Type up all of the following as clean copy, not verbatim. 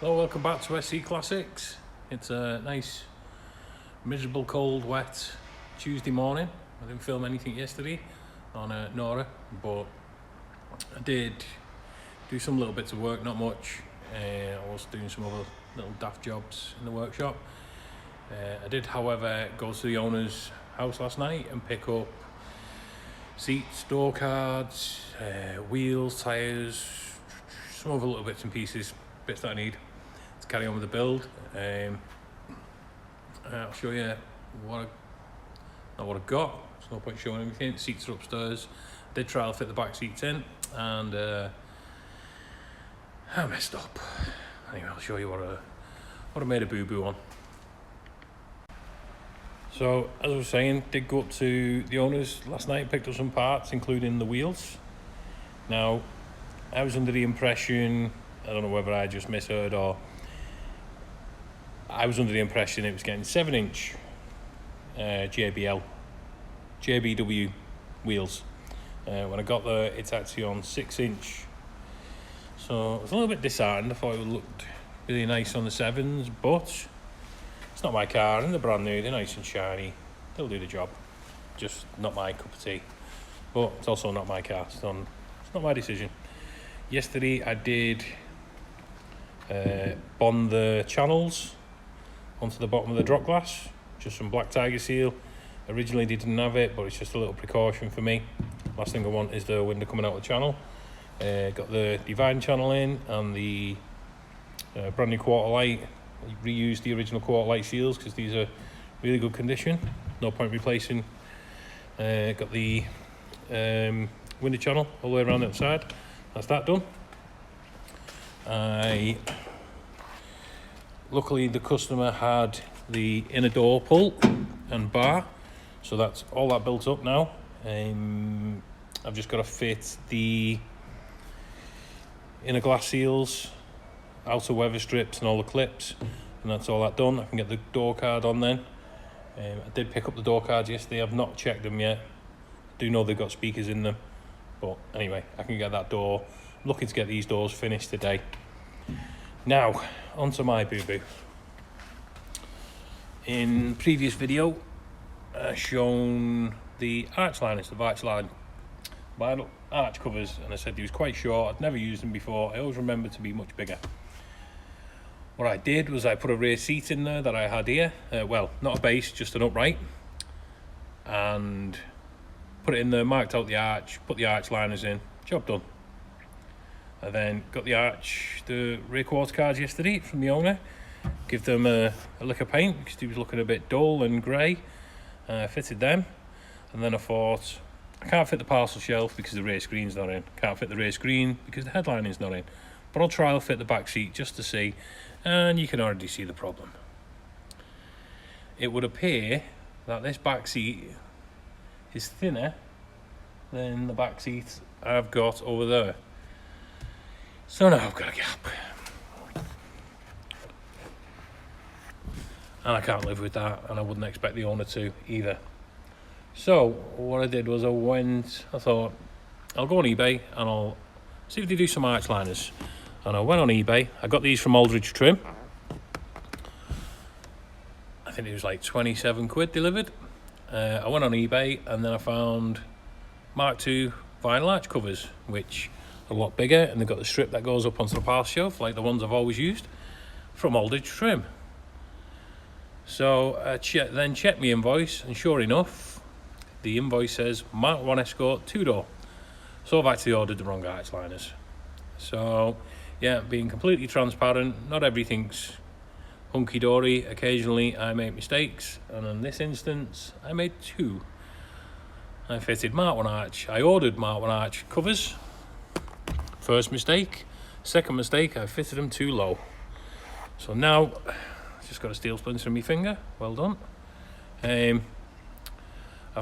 Hello, welcome back to SC Classics. It's a nice, miserable, cold, wet Tuesday morning. I didn't film anything yesterday on Nora, but I did do some little bits of work, not much. I was doing some other little daft jobs in the workshop. I did, however, go to the owner's house last night and pick up seats, door cards, wheels, tyres, some other little bits and pieces, bits that I need to carry on with the build. I'll show you what I got. There's no point showing everything. The seats are upstairs. I did try to fit the back seats in, and I messed up. Anyway, I'll show you what I made a boo-boo on. So, as I was saying, did go up to the owners last night, picked up some parts, including the wheels. Now, I was under the impression, I don't know whether I just misheard or I was under the impression it was getting 7-inch JBW wheels. When I got there, it's actually on 6-inch. So I was a little bit disheartened. I thought it looked really nice on the 7s, but it's not my car, and they're brand new, they're nice and shiny. They'll do the job. Just not my cup of tea. But it's also not my car, so it's not my decision. Yesterday I did bond the channels onto the bottom of the drop glass, just some black tiger seal. Originally didn't have it, but it's just a little precaution for me. Last thing I want is the window coming out of the channel. Got the Divine channel in and the brand new quarter light. Reused the original quarter light seals because these are really good condition. No point replacing. Got the window channel all the way around the outside. That's that done. Luckily the customer had the inner door pull and bar, so that's all that built up now. I've just got to fit the inner glass seals, outer weather strips and all the clips, and that's all that done. I can get the door card on then. I did pick up the door cards yesterday. I've not checked them yet. Do know they've got speakers in them, but anyway, I can get that door. I'm looking to get these doors finished today. Now, onto my boo-boo. In previous video, I've shown the arch liners, the vinyl arch covers, and I said he was quite short. I'd never used them before. I always remember to be much bigger. What I did was I put a rear seat in there that I had here. Well, not a base, just an upright. And put it in there, marked out the arch, put the arch liners in, job done. I then got the rear quarter cards yesterday from the owner. Give them a lick of paint because he was looking a bit dull and grey. Fitted them, and then I thought, I can't fit the parcel shelf because the rear screen's not in. Can't fit the rear screen because the headline is not in. But I'll try to fit the back seat just to see, and you can already see the problem. It would appear that this back seat is thinner than the back seat I've got over there. So now I've got a gap. And I can't live with that, and I wouldn't expect the owner to either. So what I did was I thought I'll go on eBay and I'll see if they do some arch liners. And I went on eBay. I got these from Aldridge Trim. I think it was like 27 quid delivered. I went on eBay and then I found Mark II vinyl arch covers, which are a lot bigger, and they've got the strip that goes up onto the parcel shelf like the ones I've always used from Aldridge Trim. So I then checked my invoice, and sure enough, the invoice says Mark 1 Escort 2-door. So I've actually ordered the wrong arch liners. So yeah, being completely transparent, not everything's hunky-dory. Occasionally I make mistakes, and in this instance I made 2. I fitted Mark 1 arch. I ordered Mark 1 arch covers. First mistake. Second mistake, I fitted them too low. So now just got a steel splinter in my finger. Well done. I've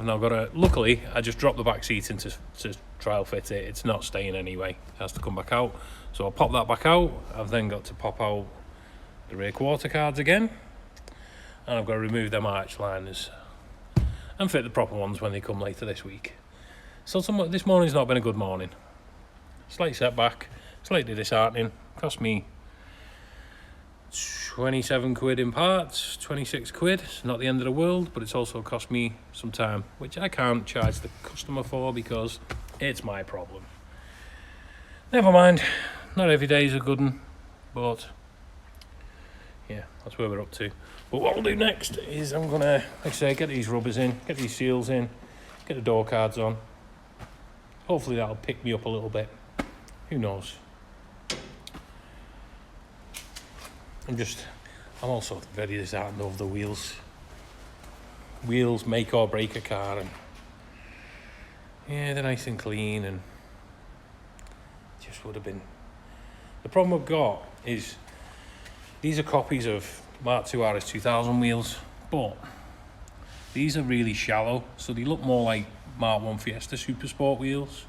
now got a, luckily I just dropped the back seat in to trial fit it. It's not staying anyway, it has to come back out. So I'll pop that back out. I've then got to pop out the rear quarter cards again, and I've got to remove them arch liners and fit the proper ones when they come later this week. So this morning's not been a good morning. Slight setback, slightly disheartening. Cost me 27 quid in parts, 26 quid. It's not the end of the world, but it's also cost me some time, which I can't charge the customer for because it's my problem. Never mind, not every day is a good one, but yeah, that's where we're up to. But what we'll do next is I'm gonna, like I say, get these rubbers in, get these seals in, get the door cards on. Hopefully that'll pick me up a little bit. Who knows? I'm also very disheartened over the wheels. Wheels make or break a car, and yeah, they're nice and clean, and just would have been. The problem I've got is these are copies of MK2 RS2000 wheels, but these are really shallow, so they look more like Mark 1 Fiesta Super Sport wheels.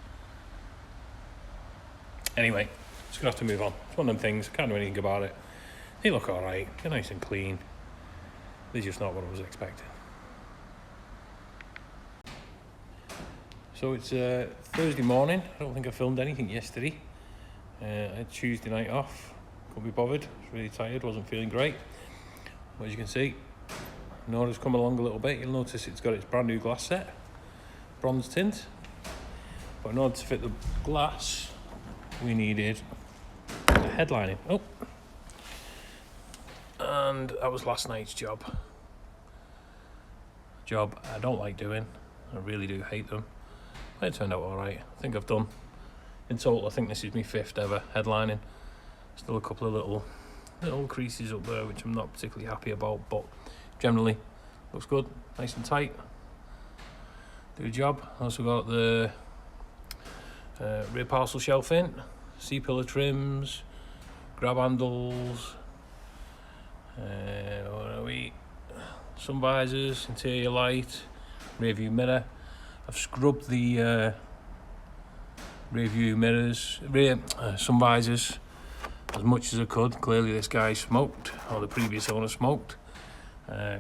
Anyway, just gonna have to move on. It's one of them things, can't do anything about it. They look alright, they're nice and clean. They're just not what I was expecting. So it's Thursday morning. I don't think I filmed anything yesterday. I had Tuesday night off. Couldn't be bothered. I was really tired, wasn't feeling great. But as you can see, Nora's come along a little bit. You'll notice it's got its brand new glass set, bronze tint. But in order to fit the glass, we needed the headlining. Oh. And that was last night's job. Job I don't like doing. I really do hate them. But it turned out alright. I think I've done, in total, I think this is my 5th ever headlining. Still a couple of little creases up there which I'm not particularly happy about, but generally looks good, nice and tight. Do a job. Also got the rear parcel shelf in, C-pillar trims, grab handles, what are we? Sun visors, interior light, rear view mirror. I've scrubbed the rear view mirrors, sun visors as much as I could. Clearly this guy smoked, or the previous owner smoked.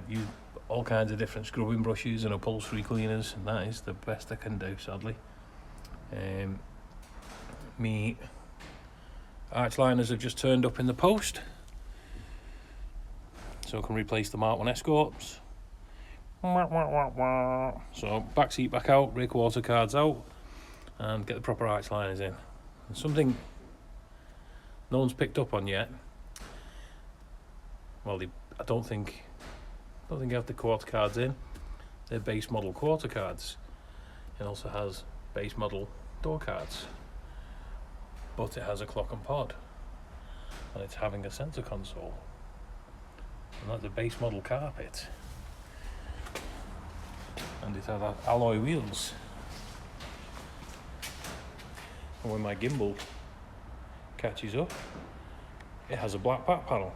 Used all kinds of different scrubbing brushes and upholstery cleaners, and that is the best I can do, sadly. Me arch liners have just turned up in the post, so I can replace the Mark 1 Escorts. So back seat back out, rear quarter cards out, and get the proper arch liners in. And something no one's picked up on yet. Well, I don't think I have the quarter cards in. They're base model quarter cards. It also has base model door cards, but it has a clock and pod, and it's having a centre console, and that's a base model carpet, and it has alloy wheels. And when my gimbal catches up, it has a black back panel.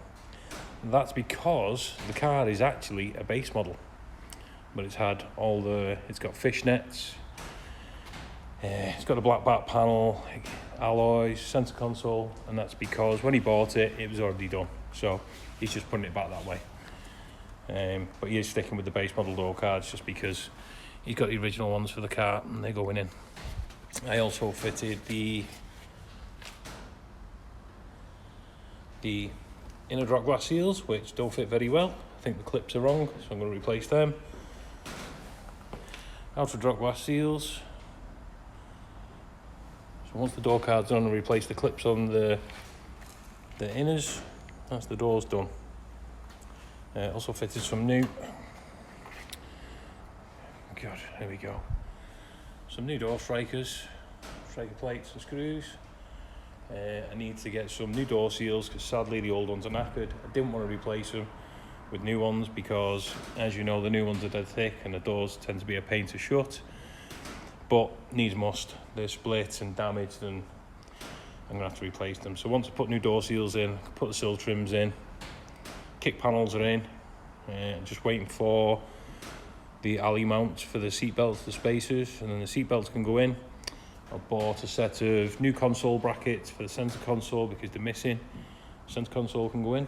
And that's because the car is actually a base model, but it's got fishnets, it's got a black back panel, alloys, centre console, and that's because when he bought it, it was already done. So he's just putting it back that way. But he is sticking with the base model door cards just because he's got the original ones for the car and they're going in. I also fitted the inner drop glass seals, which don't fit very well. I think the clips are wrong, so I'm going to replace them. Outer drop glass seals. So once the door card's on, I'll replace the clips on the inners. That's the doors done. Also fitted some new. God, there we go. Some new door striker plates and screws. I need to get some new door seals because sadly the old ones are knackered. I didn't want to replace them with new ones because, as you know, the new ones are dead thick and the doors tend to be a pain to shut. But needs must. They're split and damaged, and I'm going to have to replace them. So once I put new door seals in, I can put the sill trims in, kick panels are in, just waiting for the alley mounts for the seat belts, the spacers, and then the seat belts can go in. I bought a set of new console brackets for the centre console because they're missing. Centre console can go in.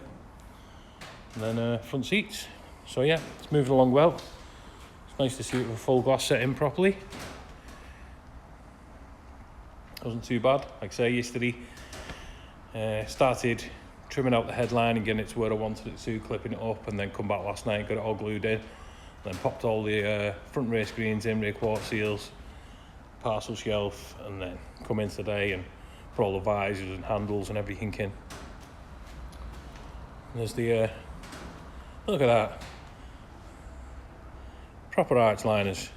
And then front seats. So yeah, it's moving along well. It's nice to see it with a full glass set in properly. Wasn't too bad. Like I say, yesterday started trimming out the headline and getting it to where I wanted it to, clipping it up, and then come back last night, got it all glued in, then popped all the front rear screens in, rear quarter seals, parcel shelf, and then come in today and put all the visors and handles and everything in. And there's the look at that, proper arch liners.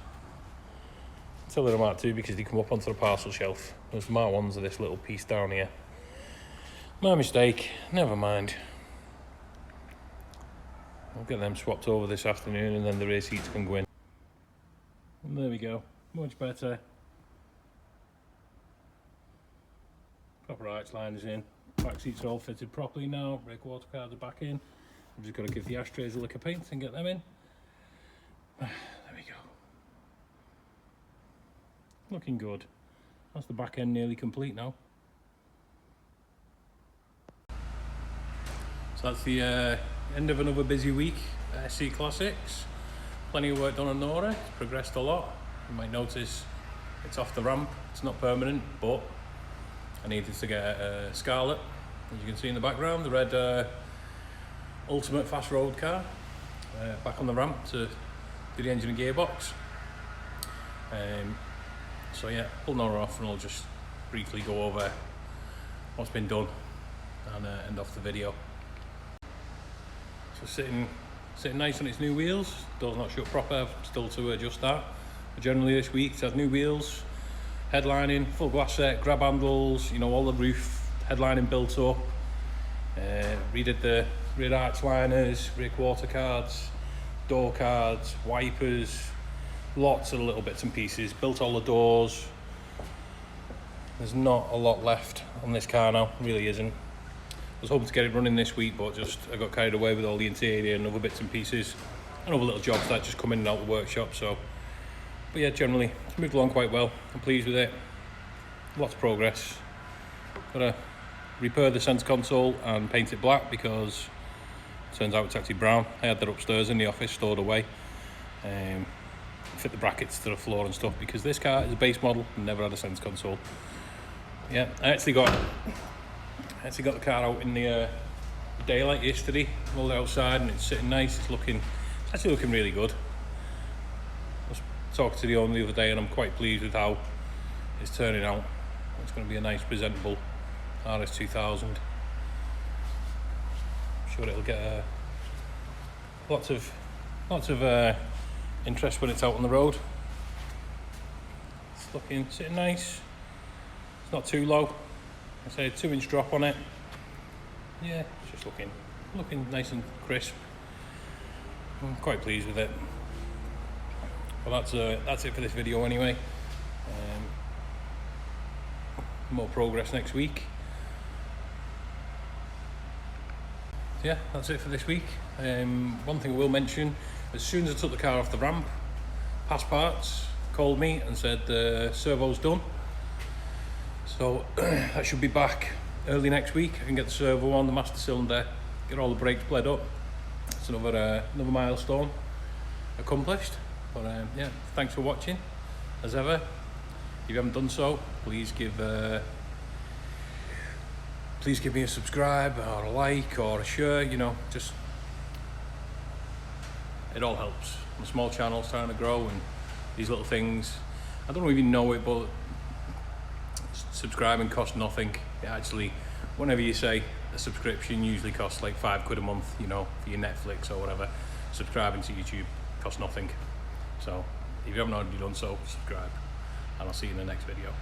Tell they're Mark II because they come up onto the parcel shelf. There's the Mark 1s of this little piece down here. My mistake, never mind. I'll get them swapped over this afternoon and then the rear seats can go in. And there we go, much better. Proper arch liners in. Back seats are all fitted properly now. Rear quarter cards are back in. I've just got to give the ashtrays a lick of paint and get them in. There we go. Looking good. That's the back end nearly complete now. So that's the end of another busy week at SC Classics. Plenty of work done on Nora. It's progressed a lot. You might notice it's off the ramp. It's not permanent, but I needed to get a Scarlet, as you can see in the background, the red Ultimate Fast Road car, back on the ramp to do the engine and gearbox. So yeah, pull Nora off and I'll just briefly go over what's been done and end off the video. So sitting nice on its new wheels, door's not shut proper, I've still to adjust that. But generally this week it's had new wheels, headlining, full glass set, grab handles, you know, all the roof headlining built up. Redid the rear arch liners, rear quarter cards, door cards, wipers, lots of little bits and pieces. Built all the doors. There's not a lot left on this car now, really isn't. I was hoping to get it running this week, but I got carried away with all the interior and other bits and pieces and other little jobs that just come in and out of the workshop. So, but yeah, generally it's moved along quite well. I'm pleased with it. Lots of progress. Got to repair the centre console and paint it black because it turns out it's actually brown. I had that upstairs in the office stored away. Fit the brackets to the floor and stuff because this car is a base model and never had a centre console. Yeah, I actually got the car out in the daylight yesterday, rolled it outside, and it's sitting nice. It's actually looking really good. I was talking to the owner the other day and I'm quite pleased with how it's turning out. It's going to be a nice presentable RS2000. I'm sure it'll get lots of interest when it's out on the road. It's sitting nice. It's not too low. I say a 2-inch drop on it. Yeah, it's just looking nice and crisp. I'm quite pleased with it. Well, that's it for this video anyway. More progress next week. So yeah, that's it for this week. One thing I will mention, as soon as I took the car off the ramp, Past Parts called me and said the servo's done. So that should be back early next week. I can get the servo on, the master cylinder, get all the brakes bled up. It's another milestone accomplished. But yeah, thanks for watching. As ever, if you haven't done so, please give me a subscribe or a like or a share. You know, just it all helps. I'm a small channel trying to grow, and these little things, I don't even know it, but subscribing costs nothing. It actually, whenever you say a subscription usually costs like £5 a month, you know, for your Netflix or whatever. Subscribing to YouTube costs nothing. So if you haven't already done so, subscribe, and I'll see you in the next video.